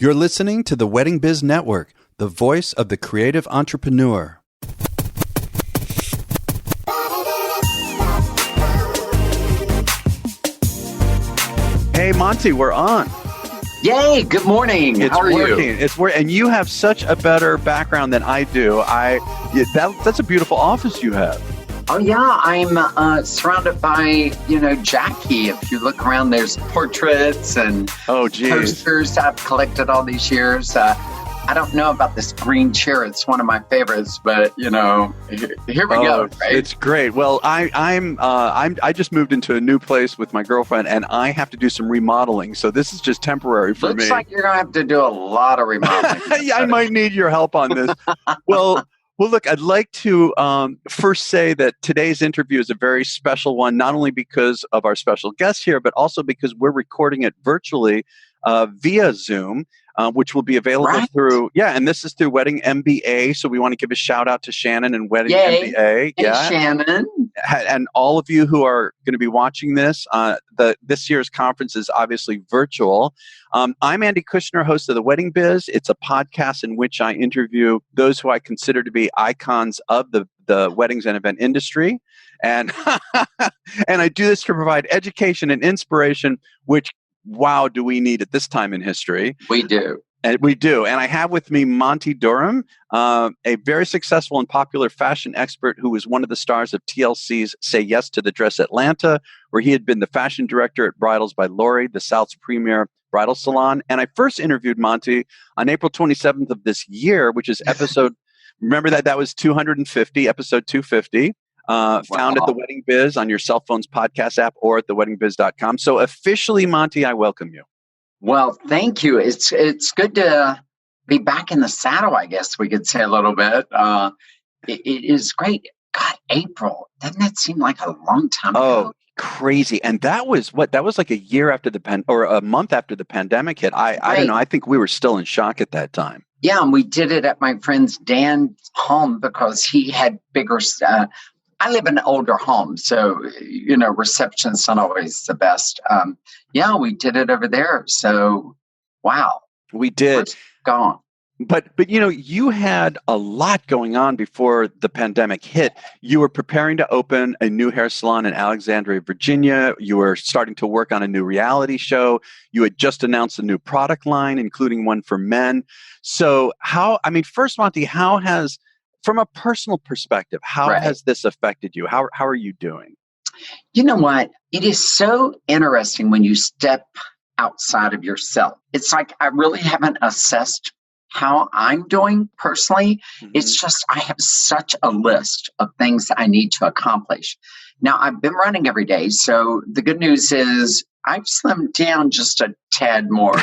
You're listening to the Wedding Biz Network, the voice of the creative entrepreneur. Hey, Monte, we're on. Yay! Good morning. It's How are working. you? It's working, and you have such a better background than I do. That's a beautiful office you have. Oh yeah, I'm surrounded by Jackie. If you look around, there's portraits and posters I've collected all these years. I don't know about this green chair. It's one of my favorites, but here we go. Right? It's great. Well, I just moved into a new place with my girlfriend, and I have to do some remodeling. So this is just temporary for me. Looks like you're gonna have to do a lot of remodeling. Yeah, I might need your help on this. Well, look, I'd like to first say that today's interview is a very special one, not only because of our special guest here, but also because we're recording it virtually via Zoom. Which will be available through, and this is through WeddingMBA. So we want to give a shout out to Shannon and WeddingMBA. Hey, Shannon. And all of you who are going to be watching this, this year's conference is obviously virtual. I'm Andy Kushner, host of the Wedding Biz. It's a podcast in which I interview those who I consider to be icons of the weddings and event industry. And, and I do this to provide education and inspiration, which wow, do we need at this time in history? We do. And we do. And I have with me Monte Durham, a very successful and popular fashion expert who was one of the stars of TLC's Say Yes to the Dress Atlanta, where he had been the fashion director at Bridals by Lori, the South's premier bridal salon. And I first interviewed Monte on April 27th of this year, which is episode, remember that was 250, episode 250. Found at the Wedding Biz on your cell phone's podcast app or at theweddingbiz.com. So officially, Monte, I welcome you. Well, thank you. It's good to be back in the saddle, I guess we could say a little bit. It is great. God, April. Doesn't that seem like a long time ago? Oh, crazy. And that was like a year after or a month after the pandemic hit. I don't know. I think we were still in shock at that time. Yeah, and we did it at my friend's Dan's home because he had bigger I live in an older home, so, reception's not always the best. We did it over there. So, wow. We did. It's gone. But you had a lot going on before the pandemic hit. You were preparing to open a new hair salon in Alexandria, Virginia. You were starting to work on a new reality show. You had just announced a new product line, including one for men. So first, Monte, from a personal perspective, how has this affected you? How are you doing? You know what? It is so interesting when you step outside of yourself. It's like I really haven't assessed how I'm doing personally. Mm-hmm. It's just I have such a list of things I need to accomplish. Now, I've been running every day. So the good news is I've slimmed down just a tad more.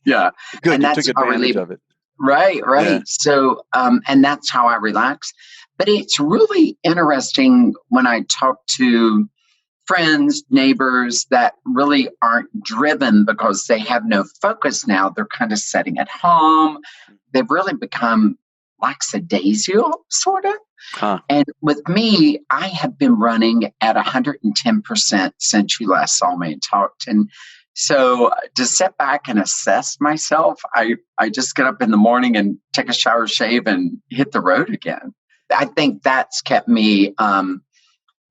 Yeah. Good. And you that's took advantage of it. Right. Yeah. So, and that's how I relax. But it's really interesting when I talk to friends, neighbors that really aren't driven because they have no focus now. They're kind of sitting at home. They've really become lackadaisical, sort of. Huh. And with me, I have been running at 110% since you last saw me and talked. And so to step back and assess myself, I just get up in the morning and take a shower, shave, and hit the road again. I think that's kept me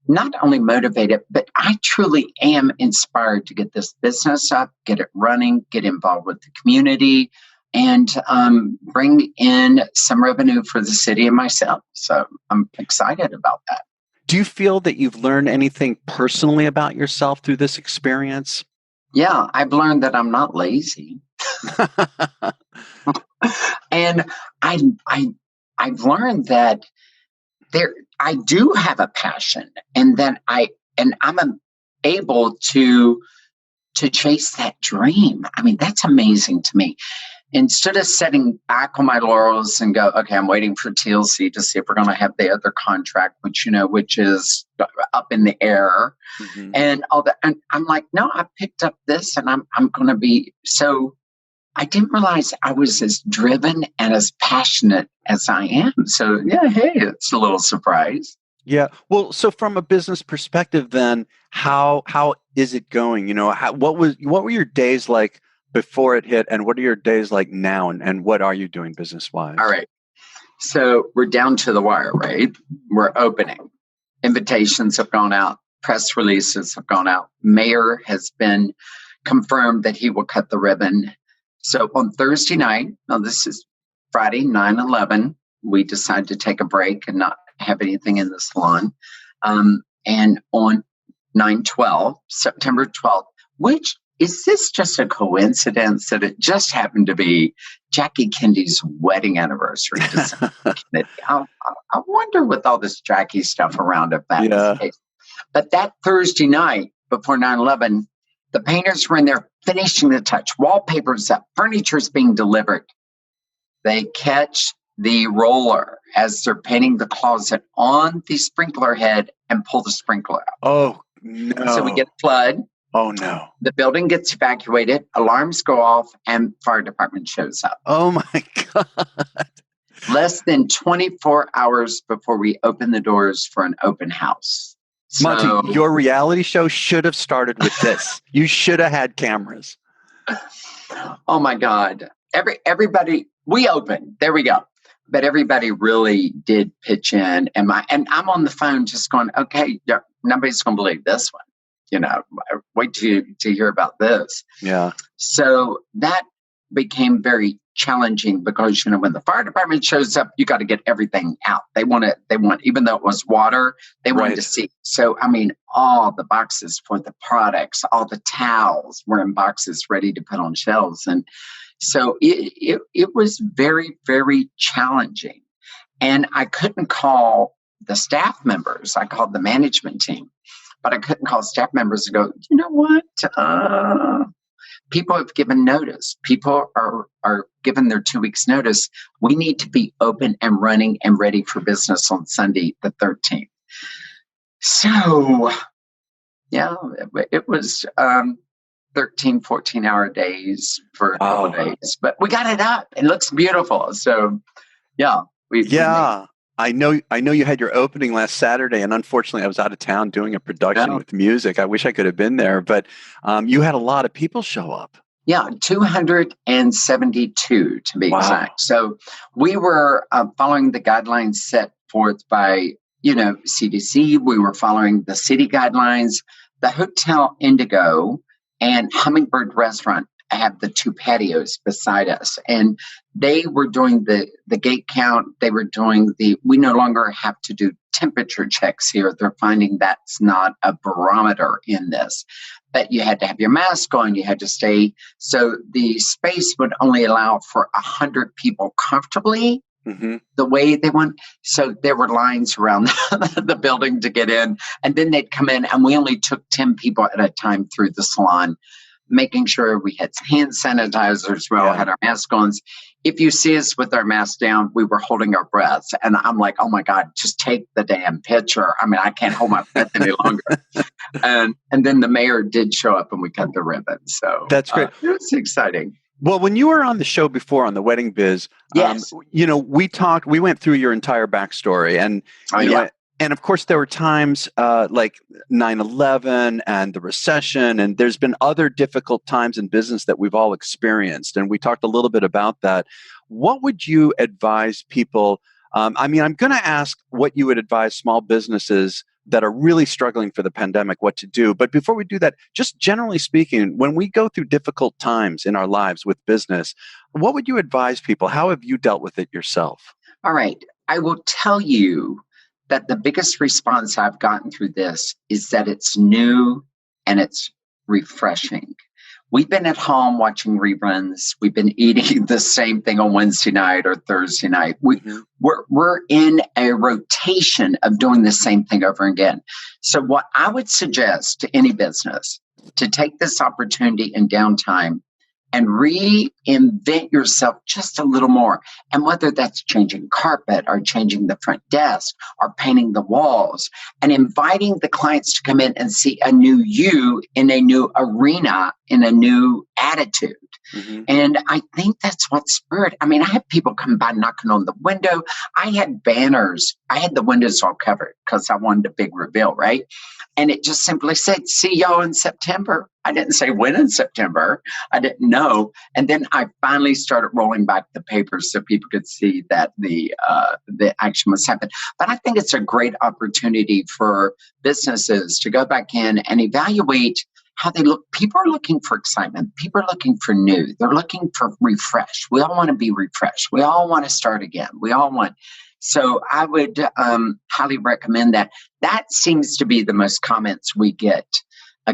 not only motivated, but I truly am inspired to get this business up, get it running, get involved with the community, and bring in some revenue for the city and myself. So I'm excited about that. Do you feel that you've learned anything personally about yourself through this experience? Yeah, I've learned that I'm not lazy. And I've learned that I do have a passion, and that I'm able to chase that dream. I mean, that's amazing to me. Instead of sitting back on my laurels and go, okay, I'm waiting for TLC to see if we're going to have the other contract, which is up in the air, and all that. And I'm like, no, I picked up this, and I'm going to be. So I didn't realize I was as driven and as passionate as I am. So yeah, hey, it's a little surprise. Yeah. Well, so from a business perspective, then how is it going? What were your days like before it hit, and what are your days like now, and what are you doing business-wise? All right. So we're down to the wire, right? We're opening. Invitations have gone out. Press releases have gone out. Mayor has been confirmed that he will cut the ribbon. So on Thursday night, now this is Friday, 9/11, we decided to take a break and not have anything in the salon. And on 9/12, September 12th, which is this just a coincidence that it just happened to be Jackie Kennedy's wedding anniversary? I wonder with all this Jackie stuff around if that is the case. But that Thursday night before 9/11, the painters were in there finishing the touch. Wallpaper's up, furniture's being delivered. They catch the roller as they're painting the closet on the sprinkler head and pull the sprinkler out. Oh, no. So we get a flood. Oh, no. The building gets evacuated, alarms go off, and fire department shows up. Oh, my God. Less than 24 hours before we open the doors for an open house. Monte, your reality show should have started with this. You should have had cameras. Oh, my God. Everybody, we opened. There we go. But everybody really did pitch in. And I'm on the phone just going, okay, nobody's going to believe this one. Wait to hear about this. Yeah. So that became very challenging because, when the fire department shows up, you got to get everything out. They want, even though it was water, they wanted to see. So, all the boxes for the products, all the towels were in boxes ready to put on shelves. And so it was very, very challenging. And I couldn't call the staff members. I called the management team. But I couldn't call staff members and go, you know what? People have given notice. People are given their 2 weeks notice. We need to be open and running and ready for business on Sunday, the 13th. So, it was 13, 14-hour days for a couple of days. But we got it up. It looks beautiful. So, I know you had your opening last Saturday, and unfortunately I was out of town doing a production with music. I wish I could have been there, but you had a lot of people show up. Yeah, 272 to be exact. So we were following the guidelines set forth by, CDC. We were following the city guidelines. The Hotel Indigo and Hummingbird Restaurant have the 2 patios beside us, and they were doing the gate count. They were doing we no longer have to do temperature checks here. They're finding that's not a barometer in this, but you had to have your mask on. You had to stay. So the space would only allow for 100 people comfortably the way they want. So there were lines around the building to get in, and then they'd come in, and we only took 10 people at a time through the salon, making sure we had hand sanitizers, we all had our masks on. If you see us with our masks down, we were holding our breaths. And I'm like, oh my God, just take the damn picture. I can't hold my breath any longer. And then the mayor did show up and we cut the ribbon. So that's great. It was exciting. Well, when you were on the show before on the Wedding Biz, we went through your entire backstory, and and of course, there were times like 9/11 and the recession, and there's been other difficult times in business that we've all experienced. And we talked a little bit about that. What would you advise people? I'm going to ask what you would advise small businesses that are really struggling for the pandemic, what to do. But before we do that, just generally speaking, when we go through difficult times in our lives with business, what would you advise people? How have you dealt with it yourself? All right. I will tell you that the biggest response I've gotten through this is that it's new and it's refreshing. We've been at home watching reruns. We've been eating the same thing on Wednesday night or Thursday night. We're in a rotation of doing the same thing over again. So what I would suggest to any business to take this opportunity in downtime and reinvent yourself just a little more. And whether that's changing carpet or changing the front desk or painting the walls and inviting the clients to come in and see a new you in a new arena, in a new attitude. Mm-hmm. And I think that's what spurred. I mean, I had people come by knocking on the window. I had banners. I had the windows all covered because I wanted a big reveal, right? And it just simply said, see y'all in September. I didn't say when in September. I didn't know. And then I finally started rolling back the papers so people could see that the action was happening. But I think it's a great opportunity for businesses to go back in and evaluate how they look. People are looking for excitement. People are looking for new. They're looking for refresh. We all want to be refreshed. We all want to start again. So I would highly recommend that. That seems to be the most comments we get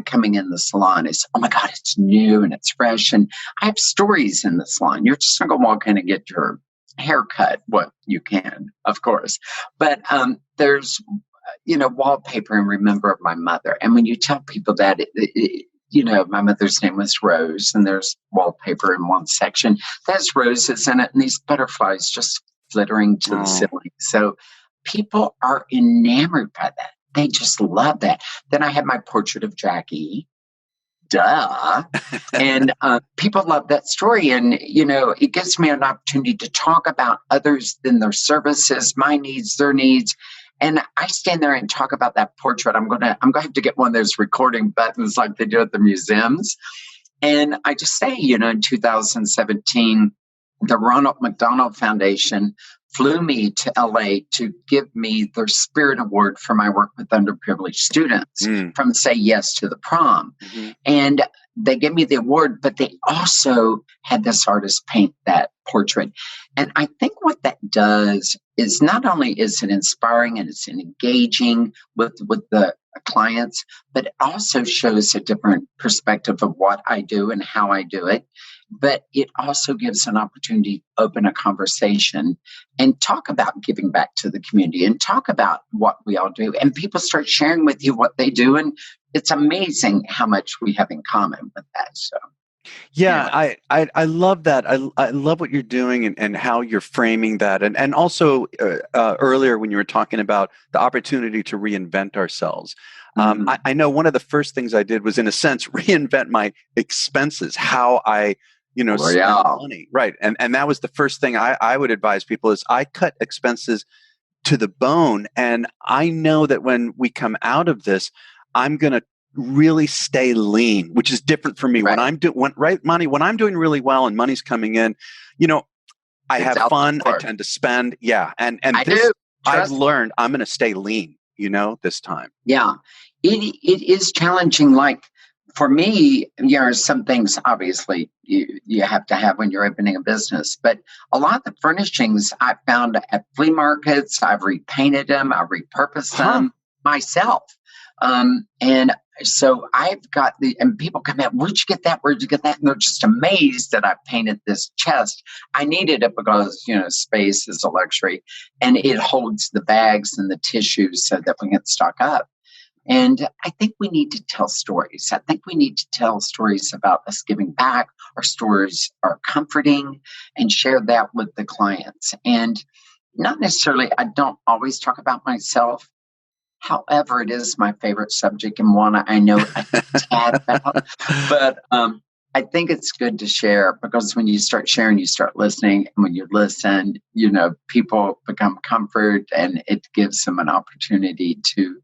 coming in the salon is, oh my God, it's new and it's fresh. And I have stories in the salon. You're just not going to walk in and get your hair cut. Well, you can, of course. But there's wallpaper in Remember of My Mother. And when you tell people that, my mother's name was Rose, and there's wallpaper in one section. There's roses in it, and these butterflies just flittering to the ceiling. So people are enamored by that. They just love that. Then I have my portrait of Jackie. Duh. And people love that story. And, it gives me an opportunity to talk about others than their services, my needs, their needs. And I stand there and talk about that portrait. I'm gonna have to get one of those recording buttons like they do at the museums. And I just say, in 2017, the Ronald McDonald Foundation flew me to LA to give me their Spirit Award for my work with underprivileged students from Say Yes to the Prom. Mm-hmm. And they gave me the award, but they also had this artist paint that portrait. And I think what that does is not only is it inspiring and it's engaging with the clients, but it also shows a different perspective of what I do and how I do it. But it also gives an opportunity to open a conversation and talk about giving back to the community and talk about what we all do. And people start sharing with you what they do. And it's amazing how much we have in common with that. So, yeah. I love that. I love what you're doing and how you're framing that. And also earlier when you were talking about the opportunity to reinvent ourselves. I know one of the first things I did was, in a sense, reinvent my expenses, how I spend money. Right. And that was the first thing I would advise people is I cut expenses to the bone. And I know that when we come out of this, I'm going to really stay lean, which is different for me. Right. When I'm doing really well and money's coming in, I have fun. I tend to spend. Yeah. And I've learned I'm going to stay lean, this time. Yeah. It is challenging. Like, for me, some things obviously you have to have when you're opening a business, but a lot of the furnishings I found at flea markets, I've repainted them, I've repurposed them myself. And so I've got and people come in, where'd you get that? Where'd you get that? And they're just amazed that I painted this chest. I needed it because, space is a luxury and it holds the bags and the tissues so that we can stock up. And I think we need to tell stories. I think we need to tell stories about us giving back. Our stories are comforting, and share that with the clients. And not necessarily, I don't always talk about myself. However, it is my favorite subject and one I know a tad about. But I think it's good to share, because when you start sharing, you start listening. And when you listen, people become comfort, and it gives them an opportunity to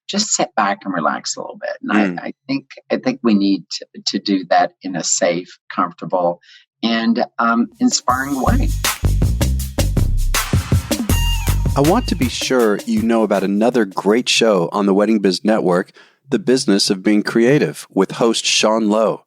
just sit back and relax a little bit. And I think we need to do that in a safe, comfortable, and inspiring way. I want to be sure you know about another great show on the Wedding Biz Network, The Business of Being Creative, with host Sean Lowe.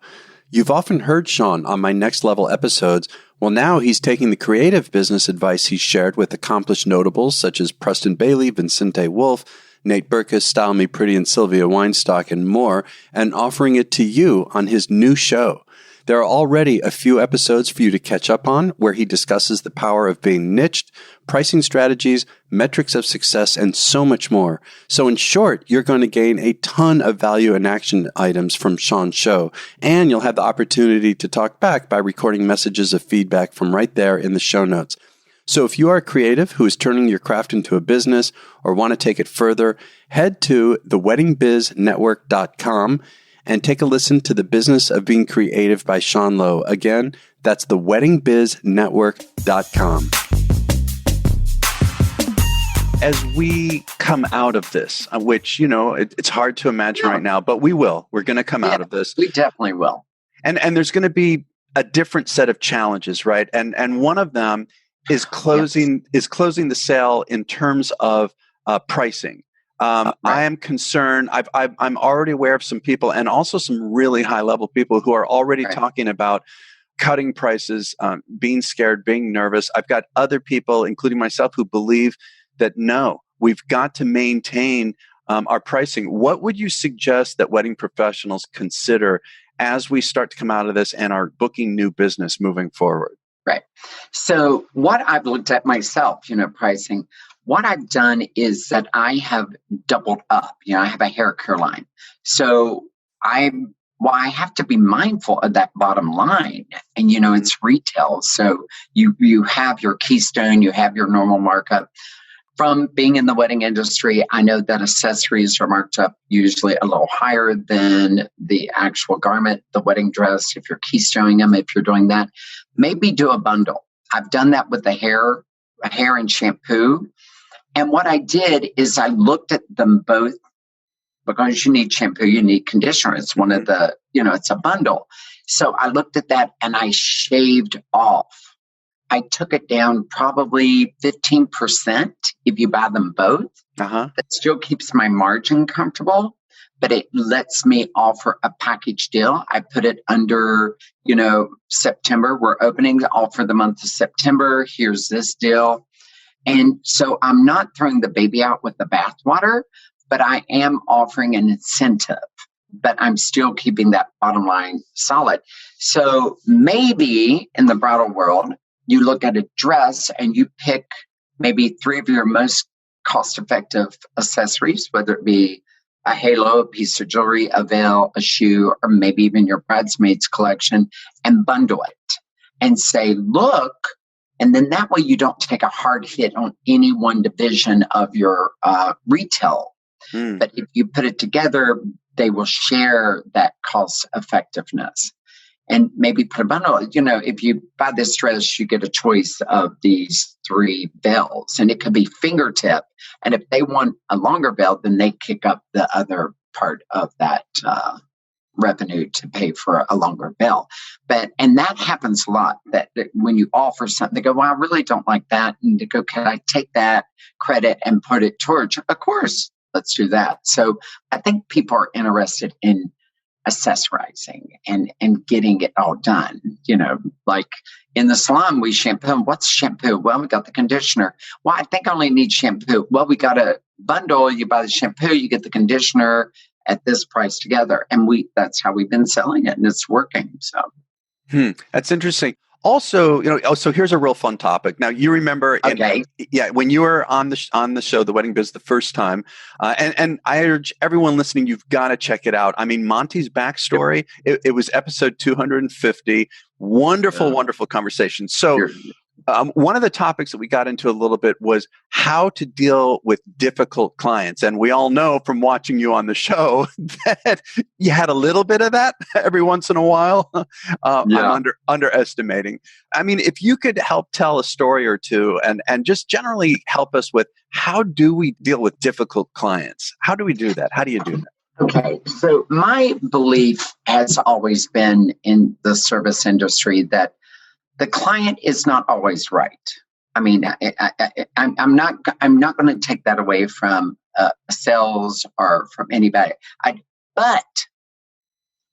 You've often heard Sean on my Next Level episodes. Well, now he's taking the creative business advice he's shared with accomplished notables such as Preston Bailey, Vincente Wolf, Nate Berkus, Style Me Pretty, and Sylvia Weinstock, and more, and offering it to you on his new show. There are already a few episodes for you to catch up on where he discusses the power of being niched, pricing strategies, metrics of success, and so much more. So in short, you're going to gain a ton of value and action items from Sean's show, and you'll have the opportunity to talk back by recording messages of feedback from right there in the show notes. So if you are a creative who is turning your craft into a business or want to take it further, head to theweddingbiznetwork.com and take a listen to The Business of Being Creative by Sean Lowe. Again, that's the WeddingBizNetwork.com. As we come out of this, which, it's hard to imagine right now, but we will. We're going to come out of this. We definitely will. And there's going to be a different set of challenges, right? And one of them is closing the sale in terms of pricing. Right. I am concerned. I'm already aware of some people, and also some really high level people who are already talking about cutting prices, being scared, being nervous. I've got other people, including myself, who believe that no, we've got to maintain our pricing. What would you suggest that wedding professionals consider as we start to come out of this and are booking new business moving forward? Right. So what I've looked at myself, pricing, what I've done is that I have doubled up. I have a hair care line. So I have to be mindful of that bottom line. And, it's retail. So you have your keystone, you have your normal markup. From being in the wedding industry, I know that accessories are marked up usually a little higher than the actual garment, the wedding dress. If you're keystoning them, if you're doing that, maybe do a bundle. I've done that with the hair and shampoo. And what I did is I looked at them both, because you need shampoo, you need conditioner. It's one of the, it's a bundle. So I looked at that and I shaved off. I took it down probably 15% if you buy them both. That still keeps my margin comfortable, but it lets me offer a package deal. I put it under, September. We're opening all for the month of September. Here's this deal. And so I'm not throwing the baby out with the bathwater, but I am offering an incentive, but I'm still keeping that bottom line solid. So maybe in the bridal world, you look at a dress and you pick maybe 3 of your most cost-effective accessories, whether it be a halo, a piece of jewelry, a veil, a shoe, or maybe even your bridesmaids collection, and bundle it and say, look, and then that way you don't take a hard hit on any one division of your retail. But if you put it together, they will share that cost effectiveness. And maybe put a bundle. If you buy this dress, you get a choice of these 3 veils, and it could be fingertip. And if they want a longer veil, then they kick up the other part of that revenue to pay for a longer veil. And that happens a lot. That when you offer something, they go, "Well, I really don't like that," and they go, "Can I take that credit and put it towards?" Of course, let's do that. So I think people are interested in accessorizing and getting it all done. Like in the salon, we shampoo. What's shampoo? Well, we got the conditioner. Well, I think I only need shampoo. Well, we got a bundle. You buy the shampoo, you get the conditioner at this price together. And that's how we've been selling it, and it's working. So that's interesting. Also, so here's a real fun topic. Now, you remember, when you were on the show, The Wedding Biz, the first time, and I urge everyone listening, you've got to check it out. I mean, Monty's backstory, it was episode 250. Wonderful conversation. So one of the topics that we got into a little bit was how to deal with difficult clients. And we all know from watching you on the show that you had a little bit of that every once in a while. I'm underestimating. I mean, if you could help tell a story or two and just generally help us with how do we deal with difficult clients? How do we do that? How do you do that? Okay, so my belief has always been in the service industry that the client is not always right. I mean, I'm not going to take that away from sales or from anybody. But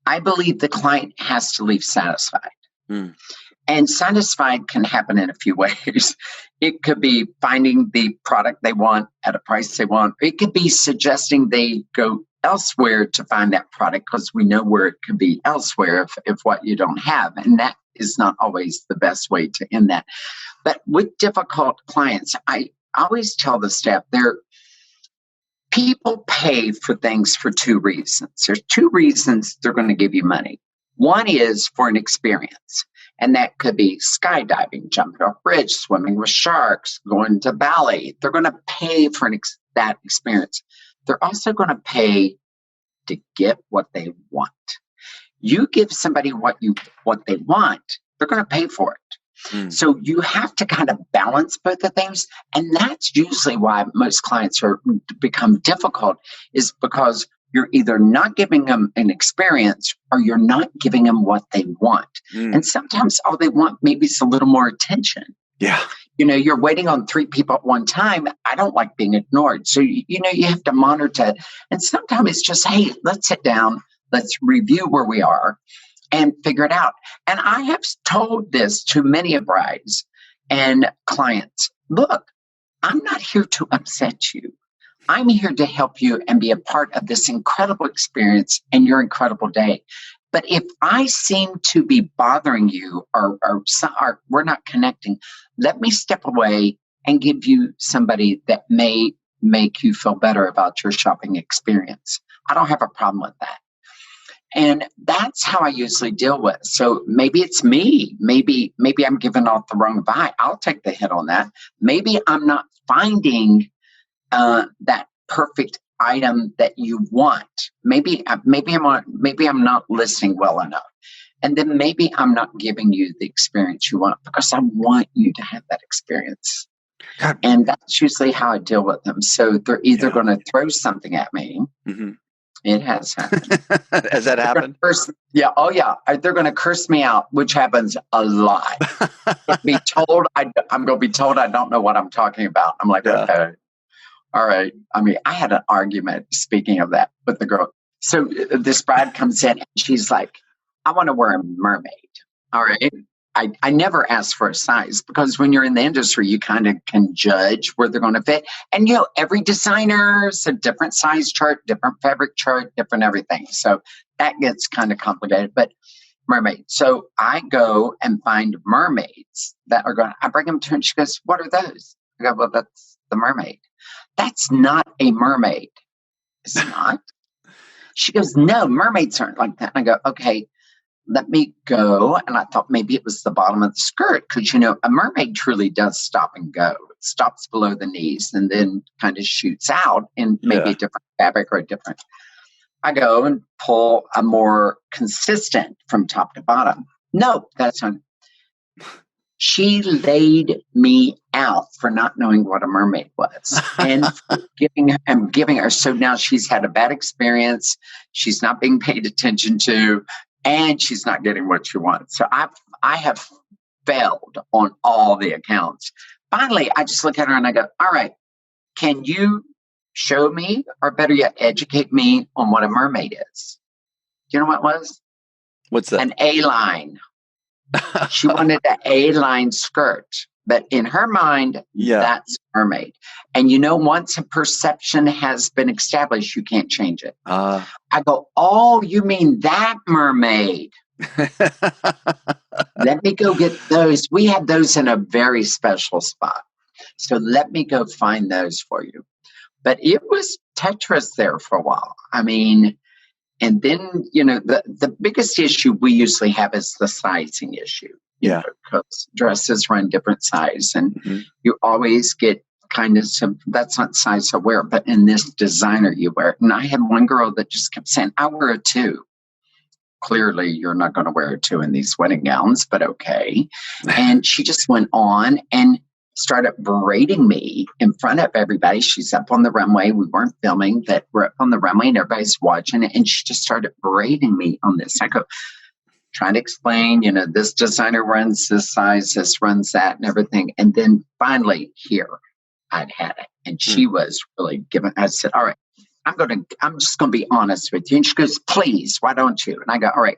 I believe the client has to leave satisfied. And satisfied can happen in a few ways. It could be finding the product they want at a price they want. It could be suggesting they go elsewhere to find that product because we know where it could be elsewhere if what you don't have. And that is not always the best way to end that. But with difficult clients, I always tell the staff people pay for things for 2 reasons. There's 2 reasons they're going to give you money. One is for an experience. And that could be skydiving, jumping off a bridge, swimming with sharks, going to Bali. They're going to pay for that experience. They're also going to pay to get what they want. You give somebody what they want, they're going to pay for it. So you have to kind of balance both of things. And that's usually why most clients become difficult, is because you're either not giving them an experience or you're not giving them what they want. And sometimes all they want maybe is a little more attention. Yeah. You're waiting on 3 people at one time. I don't like being ignored. So, you have to monitor it. And sometimes it's just, hey, let's sit down. Let's review where we are and figure it out. And I have told this to many brides and clients. Look, I'm not here to upset you. I'm here to help you and be a part of this incredible experience and your incredible day. But if I seem to be bothering you or we're not connecting, let me step away and give you somebody that may make you feel better about your shopping experience. I don't have a problem with that. And that's how I usually deal with it. So maybe it's me. Maybe I'm giving off the wrong vibe. I'll take the hit on that. Maybe I'm not finding that perfect item that you want. Maybe I'm not listening well enough. And then maybe I'm not giving you the experience you want, because I want you to have that experience. God. And that's usually how I deal with them. So they're either going to throw something at me. Mm-hmm. It has happened. Has that happened? Yeah. Oh, yeah. They're going to curse me out, which happens a lot. I'm going to be told I don't know what I'm talking about. I'm like, okay. All right. I mean, I had an argument, speaking of that, with the girl. So this bride comes in and she's like, I want to wear a mermaid. All right. I never ask for a size, because when you're in the industry, you kind of can judge where they're going to fit. And, every designer's a different size chart, different fabric chart, different everything. So that gets kind of complicated. But mermaid. So I go and find mermaids that are I bring them to her and she goes, what are those? I go, well, that's the mermaid. That's not a mermaid. It's not. She goes, no, mermaids aren't like that. And I go, okay, let me go. And I thought maybe it was the bottom of the skirt, because, a mermaid truly does stop and go. It stops below the knees and then kind of shoots out in maybe a different fabric or a different. I go and pull a more consistent from top to bottom. No, that's not. She laid me out for not knowing what a mermaid was and giving her. So now she's had a bad experience. She's not being paid attention to, and she's not getting what she wants. So I have failed on all the accounts. Finally, I just look at her and I go, all right, can you show me, or better yet, educate me on what a mermaid is? Do you know what it was? What's that? An A-line. She wanted an A-line skirt, but in her mind, that's mermaid. And once a perception has been established, you can't change it. I go, oh, you mean that mermaid? Let me go get those. We had those in a very special spot. So let me go find those for you. But it was Tetris there for a while. I mean, and then, the biggest issue we usually have is the sizing issue. Because dresses run different size, and you always get kind of that's not size I wear, but in this designer you wear it. And I had one girl that just kept saying, I wear a 2. Clearly, you're not going to wear a 2 in these wedding gowns, but okay. And she just went on and started berating me in front of everybody. She's up on the runway. We weren't filming, but we're up on the runway and everybody's watching it. And she just started berating me on this. I go, trying to explain, this designer runs this size, this runs that and everything. And then finally here, I'd had it. And she was really giving, I said, all right, I'm just going to be honest with you. And she goes, please, why don't you? And I go, all right,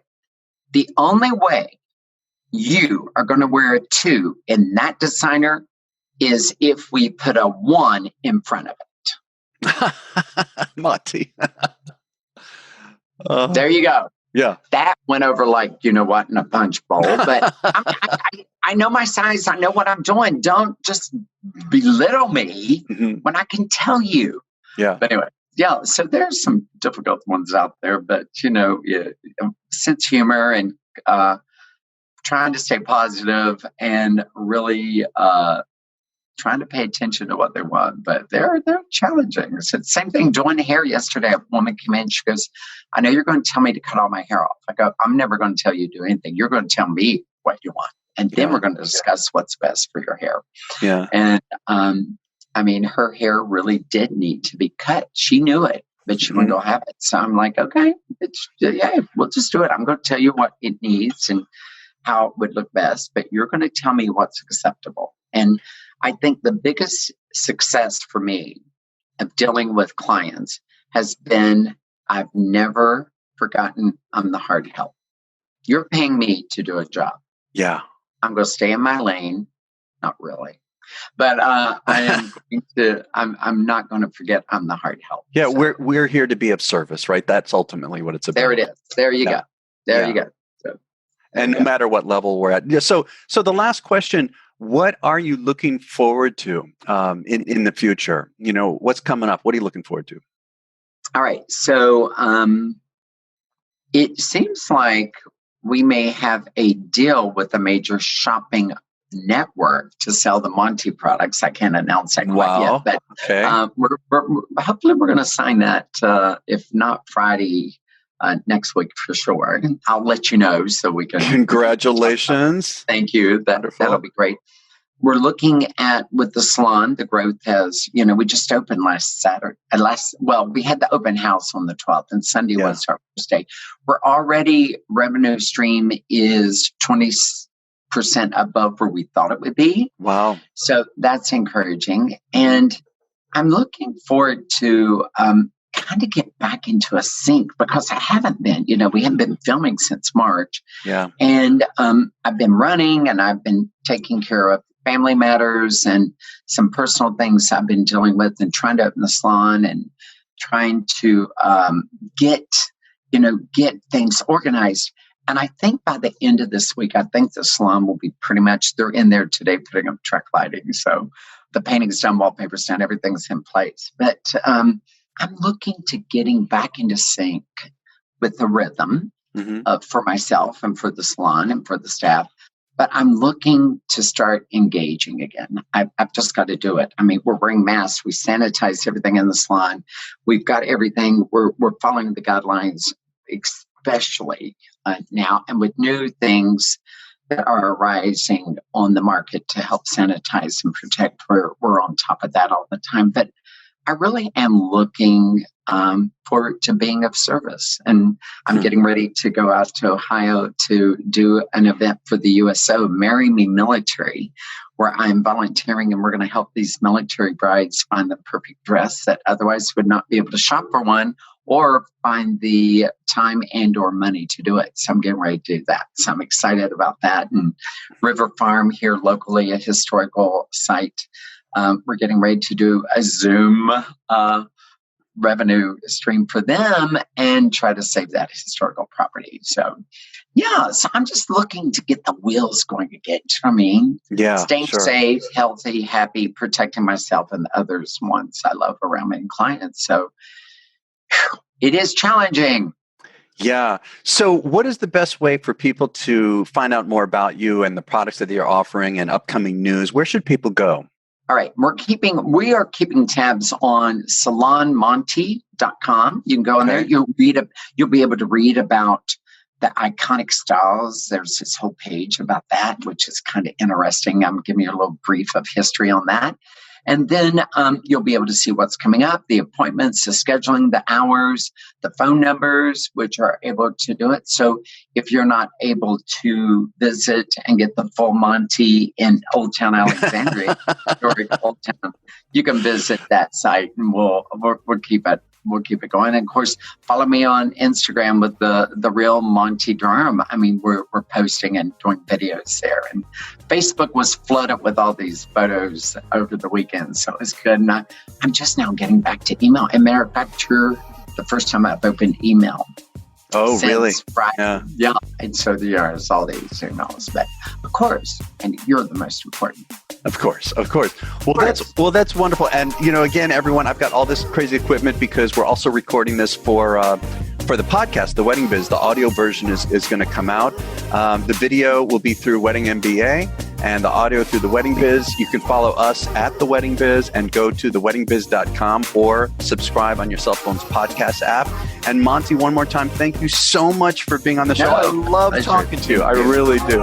the only way you are going to wear a 2 in that designer is if we put a 1 in front of it. Monty. There you go. Yeah. That went over like, in a punch bowl. But I know my size. I know what I'm doing. Don't just belittle me when I can tell you. Yeah. But anyway, so there's some difficult ones out there. But, sense of humor and trying to stay positive and really trying to pay attention to what they want, but they're challenging. It's the same thing doing hair yesterday. A woman came in, she goes, I know you're going to tell me to cut all my hair off. I go, I'm never going to tell you to do anything. You're going to tell me what you want. And then we're going to discuss what's best for your hair. Yeah. And I mean, her hair really did need to be cut. She knew it, but she wouldn't go have it. So I'm like, okay, we'll just do it. I'm going to tell you what it needs and how it would look best, but you're going to tell me what's acceptable. And I think the biggest success for me of dealing with clients has been I've never forgotten I'm the hard help. You're paying me to do a job. Yeah. I'm going to stay in my lane. Not really. But I'm not going to forget I'm the hard help. Yeah, so we're here to be of service, right? That's ultimately what it's about. There it is. There you go. There you go. So, and no matter what level we're at. So the last question, what are you looking forward to in the future? You know, what's coming up? What are you looking forward to? All right. So it seems like we may have a deal with a major shopping network to sell the Monte products. I can't announce that quite yet, but hopefully we're going to sign that, if not Friday, next week for sure. I'll let you know so we can. Congratulations. Thank you. That'll be great. We're looking at with the salon, the growth has, we just opened last Saturday. We had the open house on the 12th and Sunday was our first day. We're already, revenue stream is 20% above where we thought it would be. Wow. So that's encouraging. And I'm looking forward to kind of get back into a sync because I haven't been, we haven't been filming since March. Yeah. And I've been running and I've been taking care of family matters and some personal things I've been dealing with and trying to open the salon and trying to get things organized. And I think by the end of this week, I think the salon will be pretty much, they're in there today putting up truck lighting. So the painting's done, wallpaper's done, everything's in place. But I'm looking to getting back into sync with the rhythm for myself and for the salon and for the staff. But I'm looking to start engaging again. I've just got to do it. I mean, we're wearing masks. We sanitize everything in the salon. We've got everything. We're following the guidelines, especially now. And with new things that are arising on the market to help sanitize and protect, we're on top of that all the time. But I really am looking forward to being of service. And I'm getting ready to go out to Ohio to do an event for the USO, Marry Me Military, where I'm volunteering and we're going to help these military brides find the perfect dress that otherwise would not be able to shop for one or find the time and or money to do it. So I'm getting ready to do that. So I'm excited about that. And River Farm here locally, a historical site. We're getting ready to do a Zoom revenue stream for them and try to save that historical property. So, so I'm just looking to get the wheels going again. You know what I mean? Yeah. Staying safe, healthy, happy, protecting myself and others ones I love around me and clients. So it is challenging. Yeah. So what is the best way for people to find out more about you and the products that you're offering and upcoming news? Where should people go? All right. We are keeping tabs on salonmonte.com. You can go in there. You'll be able to read about the iconic styles. There's this whole page about that, which is kind of interesting. I'm giving you a little brief of history on that. And then you'll be able to see what's coming up, the appointments, the scheduling, the hours, the phone numbers, which are able to do it. So if you're not able to visit and get the full Monte in Old Town Alexandria, Old Town, you can visit that site and we'll keep it. We'll keep it going. And of course, follow me on Instagram with the real Monte Durham. I mean, we're posting and doing videos there. And Facebook was flooded with all these photos over the weekend. So it's good. And I'm just now getting back to email. And matter of fact, you're the first time I've opened email. Oh, really? Friday. Yeah. And so there's all these emails. But of course, and you're the most important. Of course. Well, that's wonderful. And again, everyone, I've got all this crazy equipment because we're also recording this for the podcast, the Wedding Biz. The audio version is going to come out. The video will be through WeddingMBA, and the audio through the Wedding Biz. You can follow us at the Wedding Biz and go to theweddingbiz.com or subscribe on your cell phone's podcast app. And Monte, one more time, thank you so much for being on the show. I love talking to you. I really do.